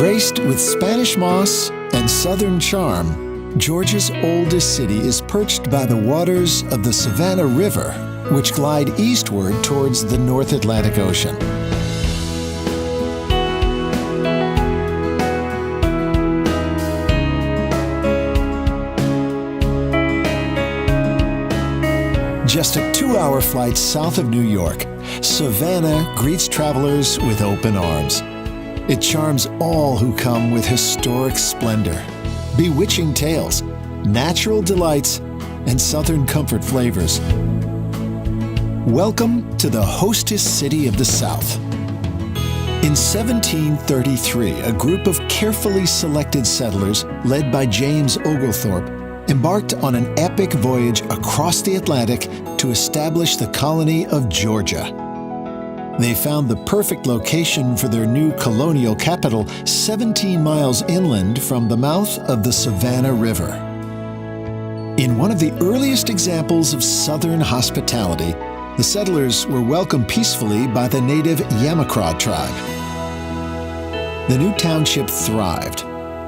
Graced with Spanish moss and southern charm, Georgia's oldest city is perched by the waters of the Savannah River, which glide eastward towards the North Atlantic Ocean. Just a 2-hour flight south of New York, Savannah greets travelers with open arms. It charms all who come with historic splendor, bewitching tales, natural delights, and Southern comfort flavors. Welcome to the hostess city of the South. In 1733, a group of carefully selected settlers, led by James Oglethorpe, embarked on an epic voyage across the Atlantic to establish the colony of Georgia. They found the perfect location for their new colonial capital 17 miles inland from the mouth of the Savannah River. In one of the earliest examples of Southern hospitality, the settlers were welcomed peacefully by the native Yamacraw tribe. The new township thrived,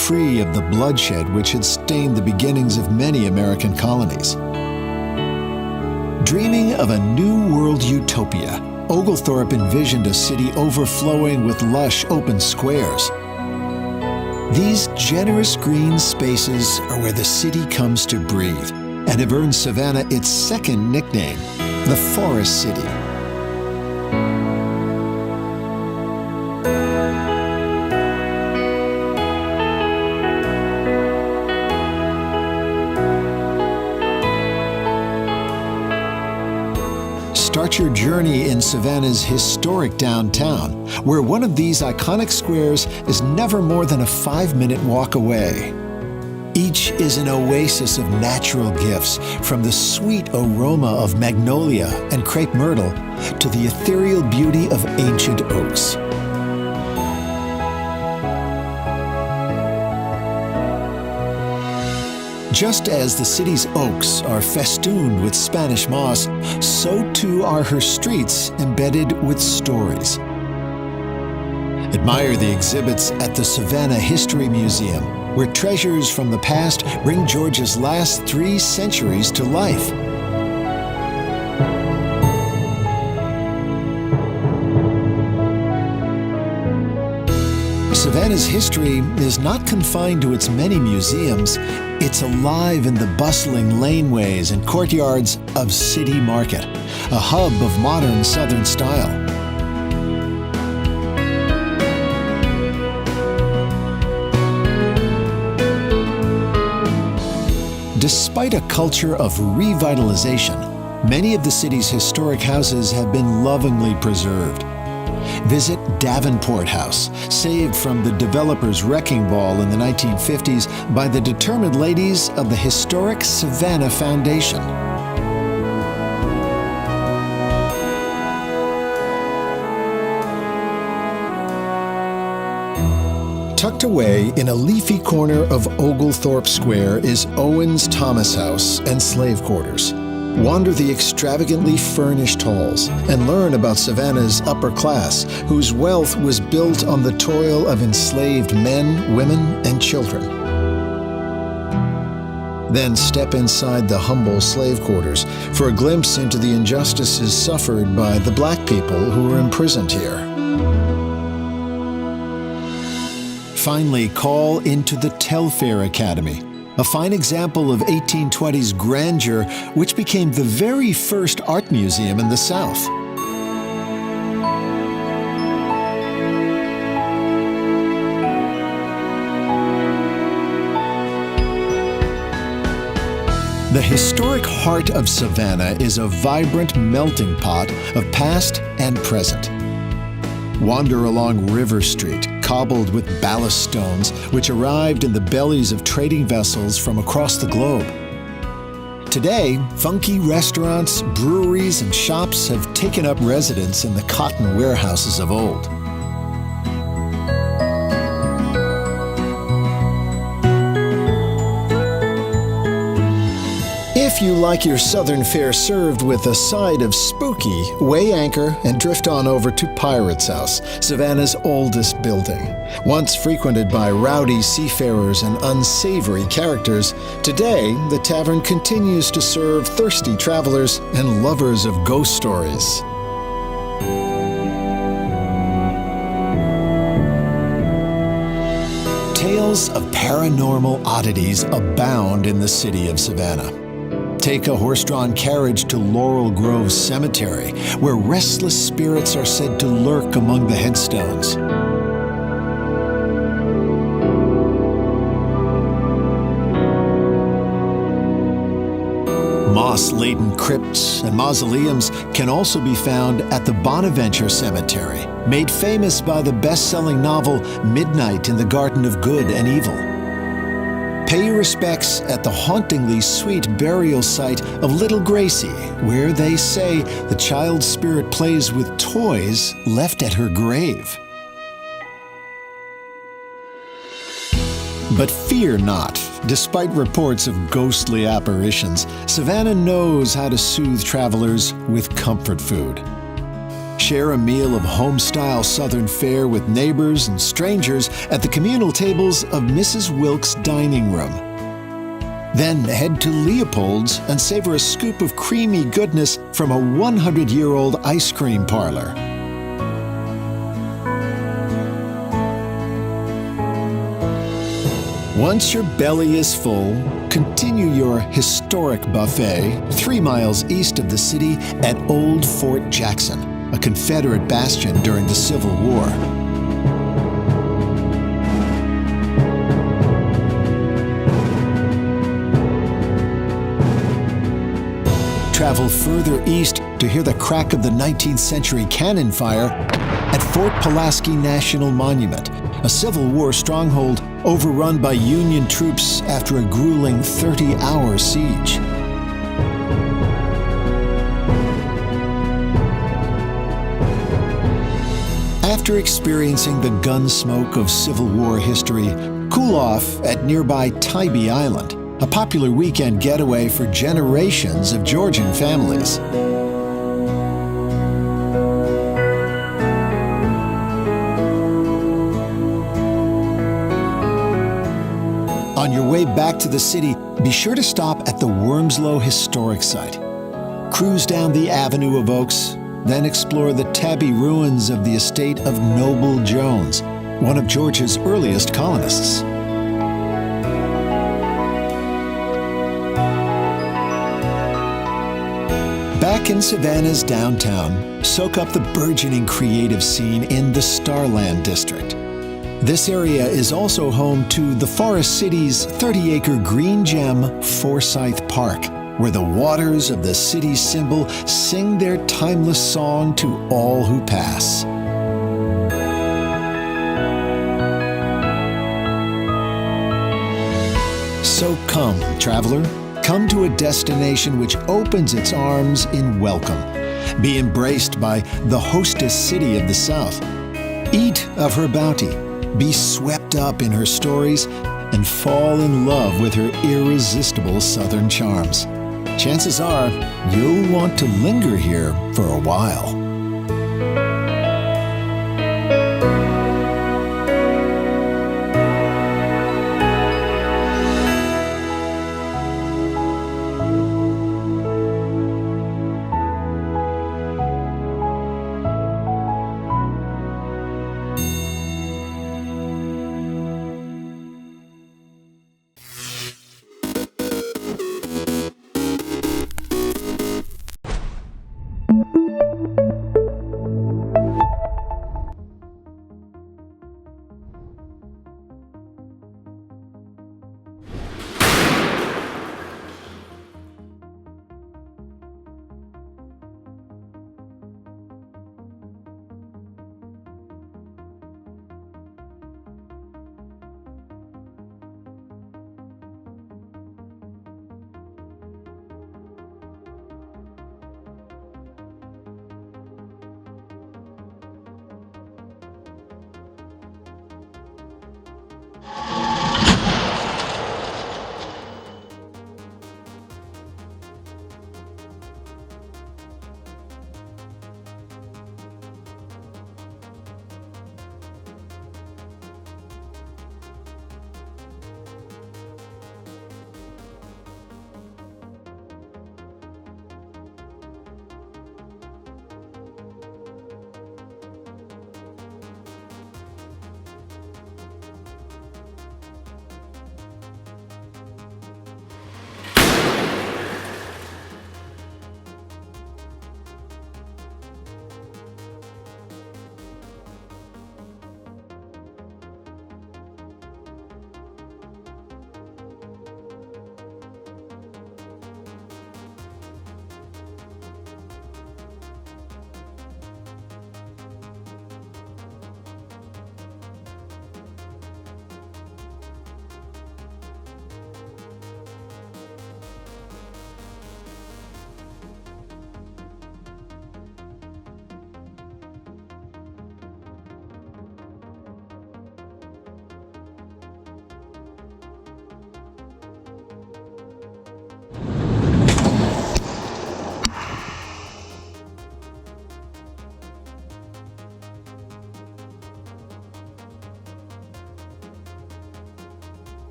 free of the bloodshed which had stained the beginnings of many American colonies. Dreaming of a new world utopia, Oglethorpe envisioned a city overflowing with lush open squares. These generous green spaces are where the city comes to breathe and have earned Savannah its second nickname, the Forest City. Start your journey in Savannah's historic downtown, where one of these iconic squares is never more than a 5-minute walk away. Each is an oasis of natural gifts, from the sweet aroma of magnolia and crepe myrtle to the ethereal beauty of ancient oaks. Just as the city's oaks are festooned with Spanish moss, so too are her streets embedded with stories. Admire the exhibits at the Savannah History Museum, where treasures from the past bring Georgia's last 3 centuries to life. Savannah's history is not confined to its many museums. It's alive in the bustling laneways and courtyards of City Market, a hub of modern Southern style. Despite a culture of revitalization, many of the city's historic houses have been lovingly preserved. Visit Davenport House, saved from the developer's wrecking ball in the 1950s by the determined ladies of the historic Savannah Foundation. Tucked away in a leafy corner of Oglethorpe Square is Owens Thomas House and slave quarters. Wander the extravagantly furnished halls and learn about Savannah's upper class, whose wealth was built on the toil of enslaved men, women, and children. Then step inside the humble slave quarters for a glimpse into the injustices suffered by the black people who were imprisoned here. Finally, call into the Telfair Academy, a fine example of 1820s grandeur, which became the very first art museum in the South. The historic heart of Savannah is a vibrant melting pot of past and present. Wander along River Street, cobbled with ballast stones, which arrived in the bellies of trading vessels from across the globe. Today, funky restaurants, breweries, and shops have taken up residence in the cotton warehouses of old. If If you like your southern fare served with a side of spooky, weigh anchor and drift on over to Pirate's House, Savannah's oldest building. Once frequented by rowdy seafarers and unsavory characters, today the tavern continues to serve thirsty travelers and lovers of ghost stories. Tales of paranormal oddities abound in the city of Savannah. Take a horse-drawn carriage to Laurel Grove Cemetery, where restless spirits are said to lurk among the headstones. Moss-laden crypts and mausoleums can also be found at the Bonaventure Cemetery, made famous by the best-selling novel Midnight in the Garden of Good and Evil. Pay your respects at the hauntingly sweet burial site of Little Gracie, where they say the child spirit plays with toys left at her grave. But fear not. Despite reports of ghostly apparitions, Savannah knows how to soothe travelers with comfort food. Share a meal of home-style Southern fare with neighbors and strangers at the communal tables of Mrs. Wilkes' dining room. Then head to Leopold's and savor a scoop of creamy goodness from a 100-year-old ice cream parlor. Once your belly is full, continue your historic buffet 3 miles east of the city at Old Fort Jackson, a Confederate bastion during the Civil War. Travel further east to hear the crack of the 19th century cannon fire at Fort Pulaski National Monument, a Civil War stronghold overrun by Union troops after a grueling 30-hour siege. After experiencing the gun smoke of Civil War history, cool off at nearby Tybee Island, a popular weekend getaway for generations of Georgian families. On your way back to the city, be sure to stop at the Wormslow Historic Site. Cruise down the Avenue of Oaks, then explore the tabby ruins of the estate of Noble Jones, one of Georgia's earliest colonists. Back in Savannah's downtown, soak up the burgeoning creative scene in the Starland District. This area is also home to the Forest City's 30-acre green gem, Forsyth Park, where the waters of the city's symbol sing their timeless song to all who pass. So come, traveler, come to a destination which opens its arms in welcome. Be embraced by the hostess city of the South. Eat of her bounty. Be swept up in her stories and fall in love with her irresistible Southern charms. Chances are you'll want to linger here for a while.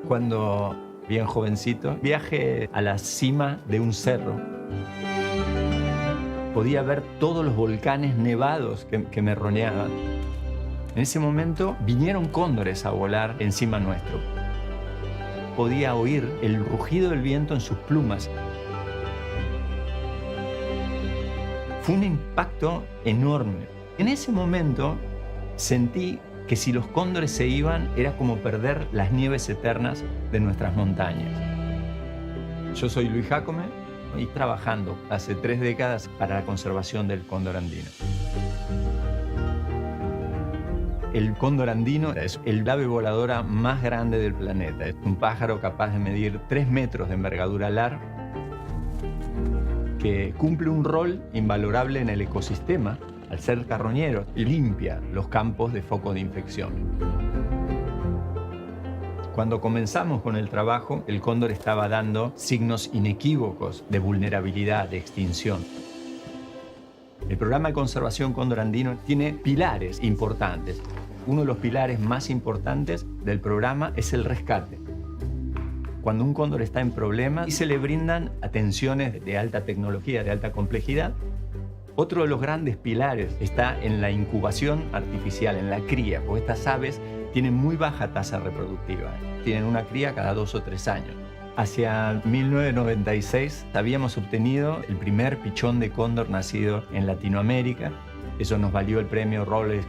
Cuando, bien jovencito, viajé a la cima de un cerro. Podía ver todos los volcanes nevados que me rodeaban. En ese momento vinieron cóndores a volar encima nuestro. Podía oír el rugido del viento en sus plumas. Fue un impacto enorme. En ese momento sentí que si los cóndores se iban, era como perder las nieves eternas de nuestras montañas. Yo soy Luis Jacome y trabajando hace 3 décadas para la conservación del cóndor andino. El cóndor andino es el ave voladora más grande del planeta. Es un pájaro capaz de medir 3 metros de envergadura alar, que cumple un rol invalorable en el ecosistema. Al ser carroñero, limpia los campos de foco de infección. Cuando comenzamos con el trabajo, el cóndor estaba dando signos inequívocos de vulnerabilidad, de extinción. El programa de conservación cóndor andino tiene pilares importantes. Uno de los pilares más importantes del programa es el rescate. Cuando un cóndor está en problemas y se le brindan atenciones de alta tecnología, de alta complejidad, otro de los grandes pilares está en la incubación artificial, en la cría, porque estas aves tienen muy baja tasa reproductiva. Tienen una cría cada 2 o 3 años. Hacia 1996 habíamos obtenido el primer pichón de cóndor nacido en Latinoamérica. Eso nos valió el premio Rolex.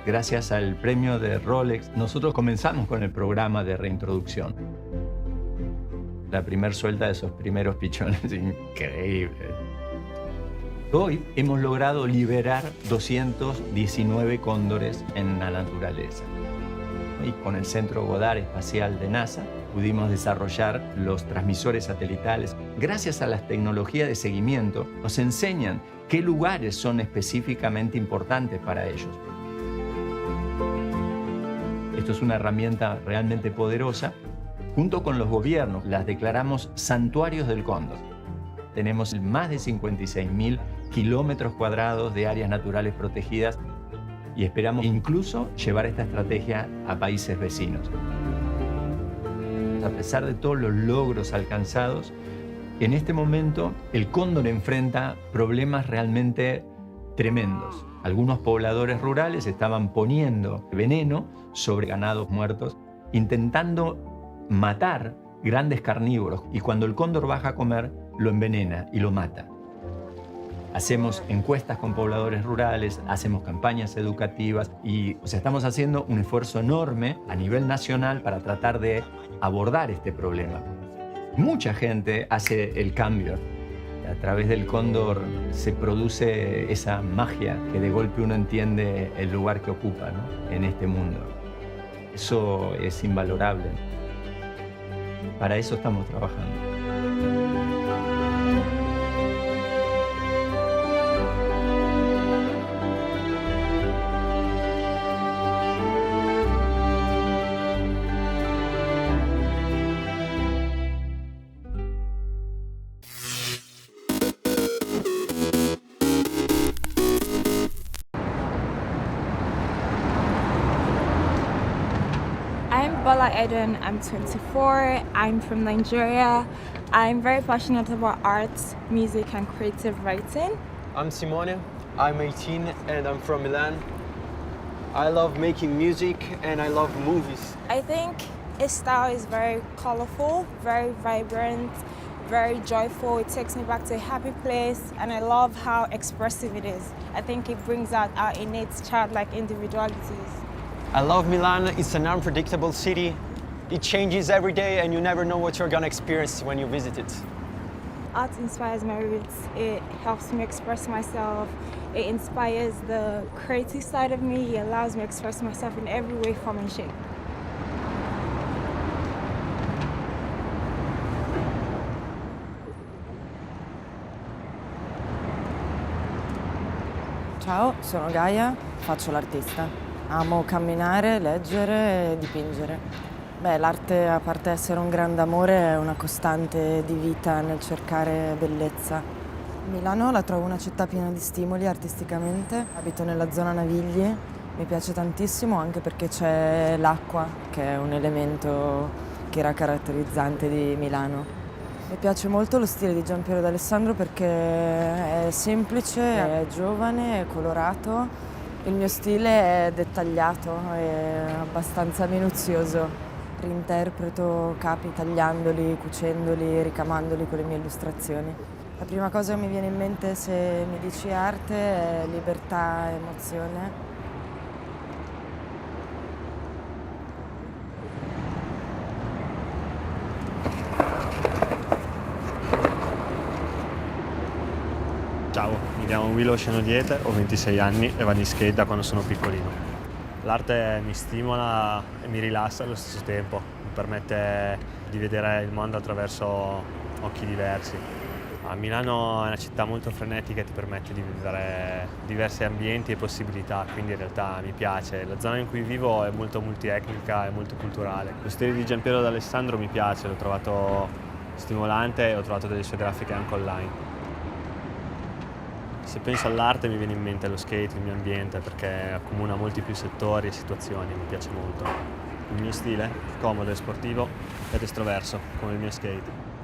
Gracias al premio de Rolex, nosotros comenzamos con el programa de reintroducción. La primera suelta de esos primeros pichones es increíble. Hoy hemos logrado liberar 219 cóndores en la naturaleza. Y con el Centro Goddard Espacial de NASA pudimos desarrollar los transmisores satelitales. Gracias a las tecnologías de seguimiento, nos enseñan qué lugares son específicamente importantes para ellos. Esto es una herramienta realmente poderosa. Junto con los gobiernos, las declaramos santuarios del cóndor. Tenemos más de 56.000 kilómetros cuadrados de áreas naturales protegidas y esperamos incluso llevar esta estrategia a países vecinos. A pesar de todos los logros alcanzados, en este momento el cóndor enfrenta problemas realmente tremendos. Algunos pobladores rurales estaban poniendo veneno sobre ganados muertos, intentando matar grandes carnívoros, y cuando el cóndor baja a comer, lo envenena y lo mata. Hacemos encuestas con pobladores rurales, hacemos campañas educativas y estamos haciendo un esfuerzo enorme a nivel nacional para tratar de abordar este problema. Mucha gente hace el cambio. A través del cóndor se produce esa magia que de golpe uno entiende el lugar que ocupa, ¿no?, en este mundo. Eso es invalorable. Para eso estamos trabajando. Eden, I'm 24, I'm from Nigeria. I'm very passionate about arts, music and creative writing. I'm Simone, I'm 18 and I'm from Milan. I love making music and I love movies. I think his style is very colorful, very vibrant, very joyful. It takes me back to a happy place and I love how expressive it is. I think it brings out our innate childlike individualities. I love Milan. It's an unpredictable city. It changes every day and you never know what you're gonna experience when you visit it. Art inspires my roots. It helps me express myself. It inspires the creative side of me. It allows me to express myself in every way, form and shape. Ciao, sono Gaia, faccio l'artista. Amo camminare, leggere e dipingere. Beh, l'arte, a parte essere un grande amore, è una costante di vita nel cercare bellezza. Milano la trovo una città piena di stimoli artisticamente. Abito nella zona Navigli, mi piace tantissimo anche perché c'è l'acqua, che è un elemento maschera caratterizzante di Milano. Mi piace molto lo stile di Giampiero d'Alessandro perché è semplice, è giovane, è colorato. Il mio stile è dettagliato, è abbastanza minuzioso. Reinterpreto capi tagliandoli, cucendoli, ricamandoli con le mie illustrazioni. La prima cosa che mi viene in mente se mi dici arte è libertà, emozione. Ciao, mi chiamo Willow Scenodiete, ho 26 anni e vado in skate da quando sono piccolino. L'arte mi stimola e mi rilassa allo stesso tempo, mi permette di vedere il mondo attraverso occhi diversi. Milano è una città molto frenetica e ti permette di vivere diversi ambienti e possibilità, quindi in realtà mi piace. La zona in cui vivo è molto multietnica e molto culturale. Lo stile di Giampiero d'Alessandro mi piace, l'ho trovato stimolante e ho trovato delle sue grafiche anche online. Se penso all'arte mi viene in mente lo skate, il mio ambiente, perché accomuna molti più settori e situazioni, mi piace molto. Il mio stile? Comodo e sportivo ed estroverso, come il mio skate.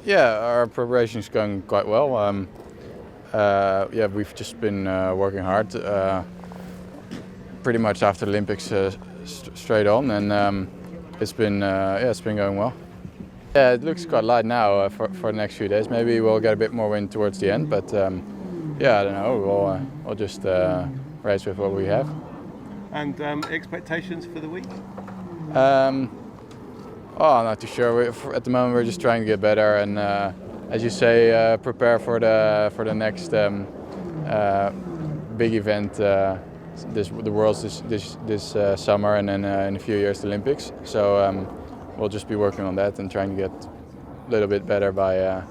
Yeah, our preparation is going quite well. Yeah, we've just been working hard, pretty much after the Olympics straight on, and it's been going well. Yeah, it looks quite light now for the next few days. Maybe we'll get a bit more wind towards the end, but yeah, I don't know. We'll just race with what we have. And expectations for the week? Oh, I'm not too sure. At the moment, we're just trying to get better, and as you say, prepare for the next big event, the Worlds this summer, and then in a few years the Olympics. So we'll just be working on that and trying to get a little bit better by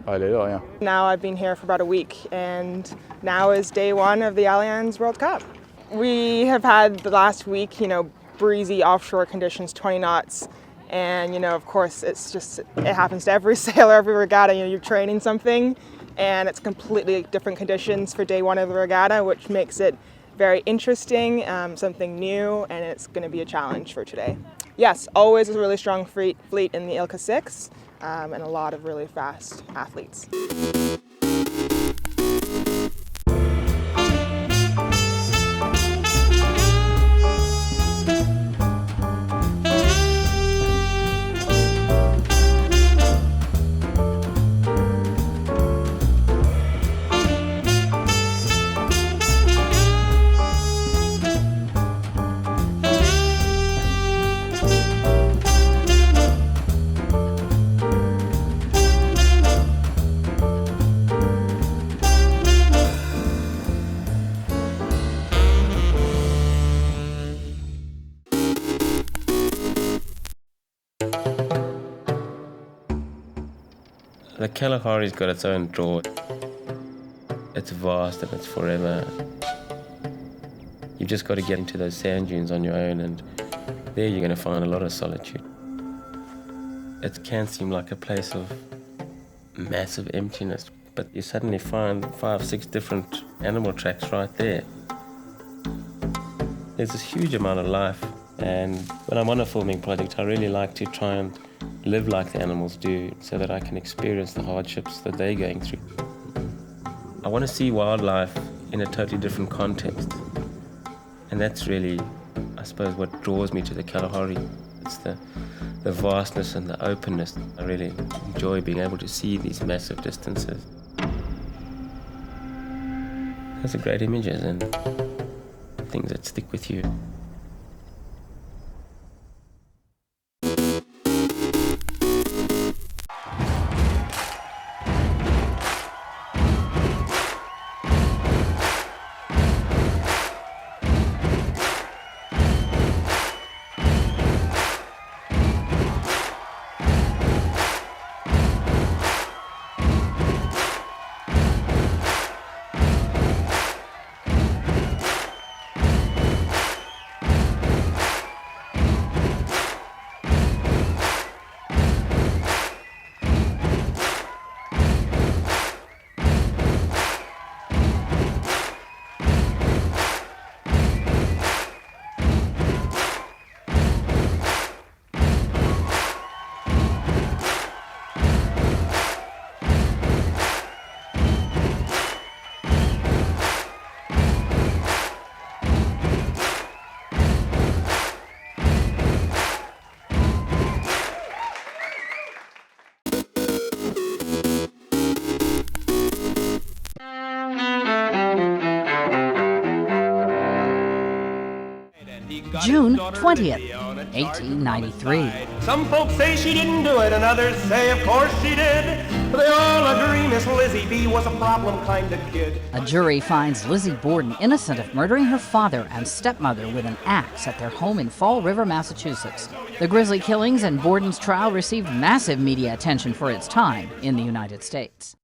little. Yeah. Now I've been here for about a week, and now is day one of the Allianz World Cup. We have had the last week, breezy offshore conditions, 20 knots. And, of course, it happens to every sailor, every regatta. You're training something, and it's completely different conditions for day one of the regatta, which makes it very interesting, something new, and it's going to be a challenge for today. Yes, always a really strong fleet in the Ilka 6, and a lot of really fast athletes. The Kalahari's got its own draw. It's vast and it's forever. You've just got to get into those sand dunes on your own, and there you're going to find a lot of solitude. It can seem like a place of massive emptiness, but you suddenly find 5, 6 different animal tracks right there. There's this huge amount of life, and when I'm on a filming project, I really like to try and live like the animals do so that I can experience the hardships that they're going through. I want to see wildlife in a totally different context, and that's really, I suppose, what draws me to the Kalahari. It's the vastness and the openness. I really enjoy being able to see these massive distances. Those are great images and things that stick with you. June 20th, 1893. Some folks say she didn't do it, and others say, of course she did. But they all agree Miss Lizzie B was a problem kind of kid. A jury finds Lizzie Borden innocent of murdering her father and stepmother with an axe at their home in Fall River, Massachusetts. The grisly killings and Borden's trial received massive media attention for its time in the United States.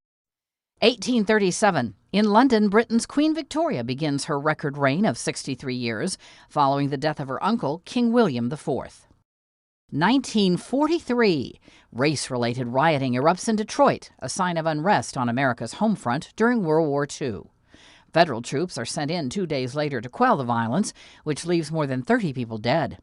1837. In London, Britain's Queen Victoria begins her record reign of 63 years, following the death of her uncle, King William IV. 1943. Race-related rioting erupts in Detroit, a sign of unrest on America's home front during World War II. Federal troops are sent in 2 days later to quell the violence, which leaves more than 30 people dead.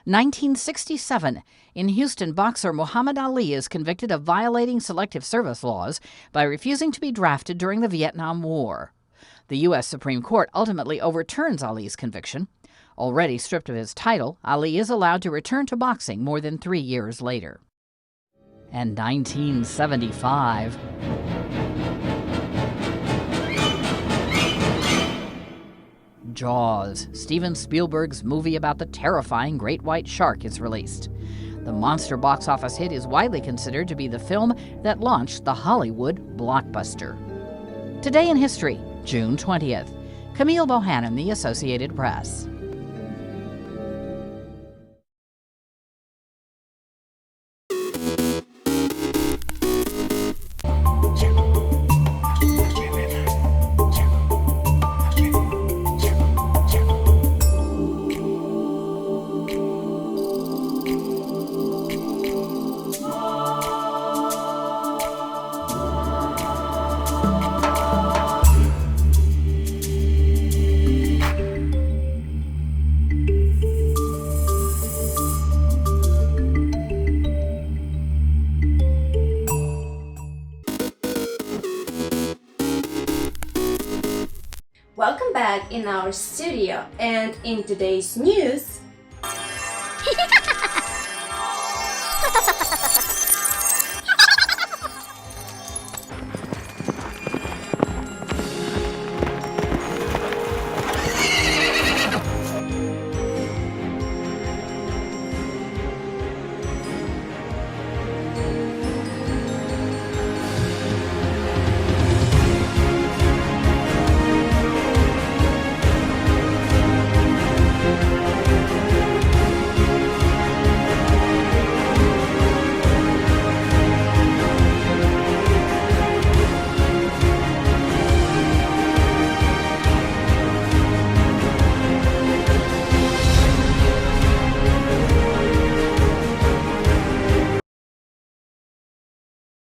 1967. In Houston, boxer Muhammad Ali is convicted of violating selective service laws by refusing to be drafted during the Vietnam War. The U.S. Supreme Court ultimately overturns Ali's conviction. Already stripped of his title, Ali is allowed to return to boxing more than 3 years later. And 1975. Jaws, Steven Spielberg's movie about the terrifying great white shark, is released. The monster box office hit is widely considered to be the film that launched the Hollywood blockbuster. Today in History, June 20th. Camille Bohannon, The Associated Press. Welcome back in our studio, and in today's news,